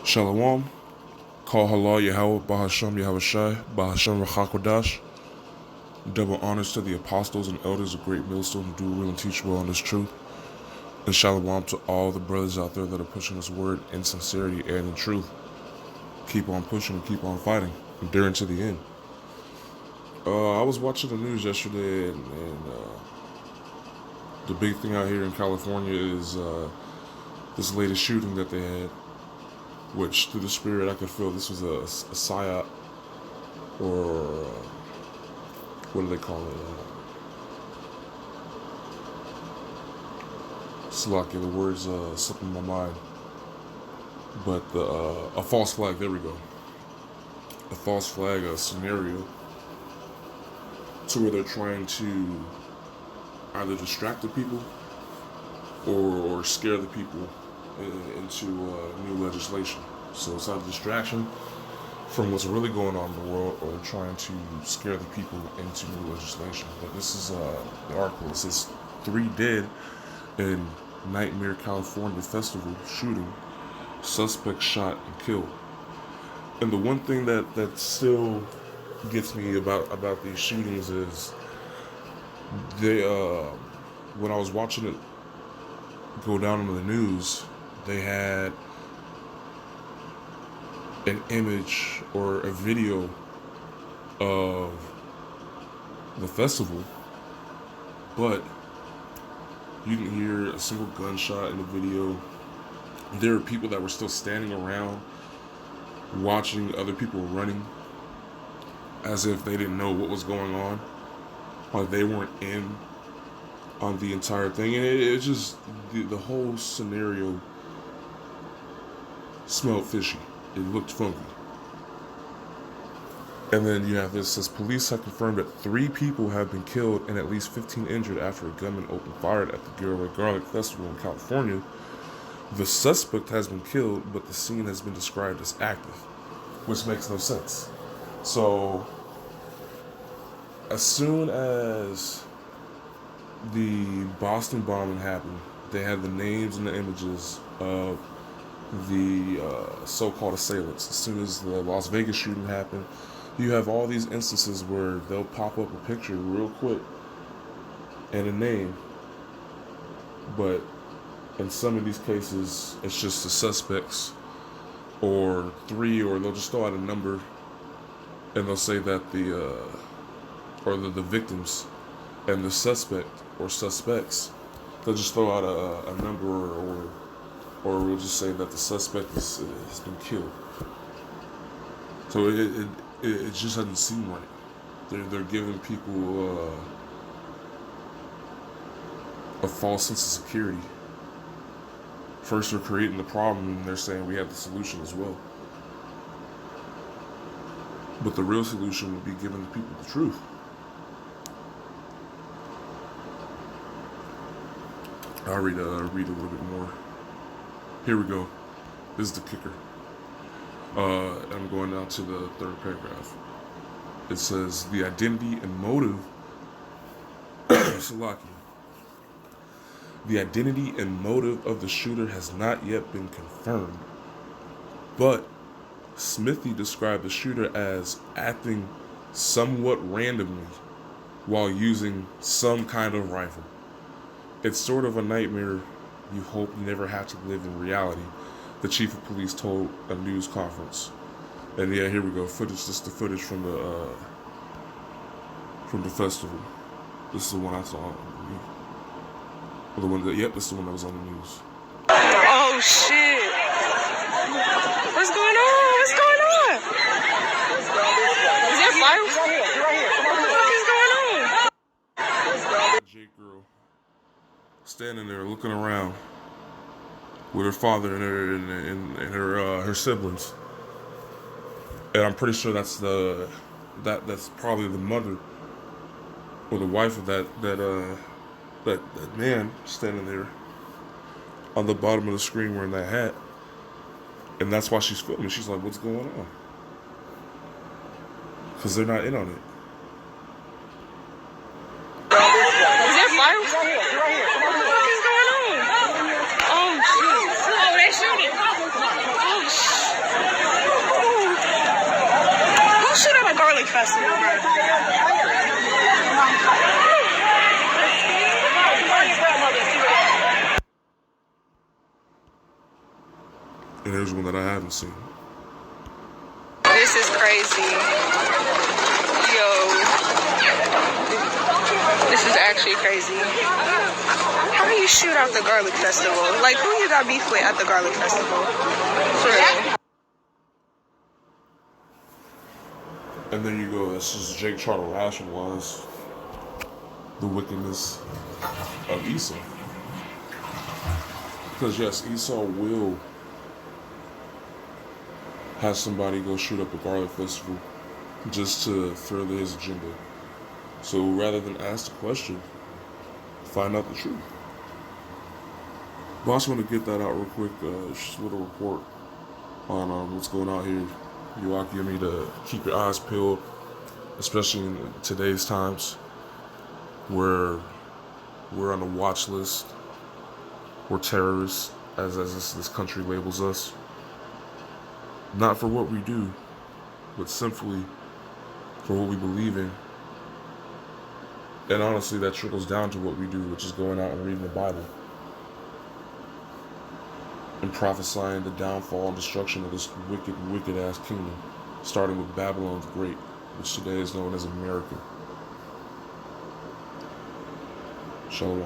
Shalom, Call Halal Yahweh, Bahasham Yahushai, Bahasham Rachakwadash. Double honors to the apostles and elders of Great Millstone who do real and teach well on this truth. And shalom to all the brothers out there that are pushing this word in sincerity and in truth. Keep on pushing and keep on fighting, enduring to the end. I was watching the news yesterday, and the big thing out here in California is this latest shooting that they had, which through the spirit I could feel this was a psyop, or what do they call it? Slacking, the words slipping my mind. But a false flag, there we go. A false flag scenario to where they're trying to either distract the people or scare the people into new legislation. So it's either distraction from what's really going on in the world, or trying to scare the people into new legislation. But this is the article. It says 3 dead in Nightmare, California festival shooting. Suspect shot and killed. And the one thing that still gets me about these shootings is they when I was watching it go down on the news, they had an image or a video of the festival, but you didn't hear a single gunshot in the video. There were people that were still standing around watching other people running as if they didn't know what was going on, or they weren't in on the entire thing. And it just, the whole scenario smelled fishy. It looked funky. And then you have this, says police have confirmed that 3 people have been killed and at least 15 injured after a gunman opened fire at the Gilroy Garlic Festival in California. The suspect has been killed, but the scene has been described as active, which makes no sense. So, as soon as the Boston bombing happened, they had the names and the images of the so-called assailants. As soon as the Las Vegas shooting happened, you have all these instances where they'll pop up a picture real quick and a name, but in some of these cases, it's just the suspects or 3, or they'll just throw out a number and they'll say that the victims and the suspect or suspects, they'll just throw out a number, or we'll just say that the suspect has been killed. So it just doesn't seem right. They're giving people a false sense of security. First they're creating the problem, and they're saying we have the solution as well. But the real solution would be giving the people the truth. I'll read a little bit more. Here we go. This is the kicker. I'm going down to the 3rd paragraph. It says, the identity and motive Salaki. The identity and motive of the shooter has not yet been confirmed, but Smithy described the shooter as acting somewhat randomly while using some kind of rifle. It's sort of a nightmare you hope you never have to live in reality, the chief of police told a news conference. And yeah, here we go. Footage. This is the footage from the festival. This is the one I saw. The one that, yep, this is the one that was on the news. Oh shit! What's going on? What's going on? Is there fire? What is going on? Jake girl standing there looking around with her father and her siblings, and I'm pretty sure that's probably the mother or the wife of that man standing there on the bottom of the screen wearing that hat. And that's why she's filming. She's like, what's going on? Because they're not in on it. Is there fire? What is going on? Oh shit! Oh, they shooting! Oh shit! garlic festival, bro. And here's one that I haven't seen. This is crazy. Yo. This is actually crazy. How do you shoot out the garlic festival? Like, who you got beef with at the garlic festival? For real. And then you go, that's just Jake trying to rationalize the wickedness of Esau. Because yes, Esau will have somebody go shoot up a garlic festival just to further his agenda. So rather than ask the question, find out the truth. But I also want to get that out real quick, just a little report on what's going on here. You all give me to keep your eyes peeled, especially in today's times where we're on the watch list. We're terrorists, as this country labels us. Not for what we do, but simply for what we believe in. And honestly, that trickles down to what we do, which is going out and reading the Bible and prophesying the downfall and destruction of this wicked, wicked ass kingdom, starting with Babylon the Great, which today is known as America. Shalom.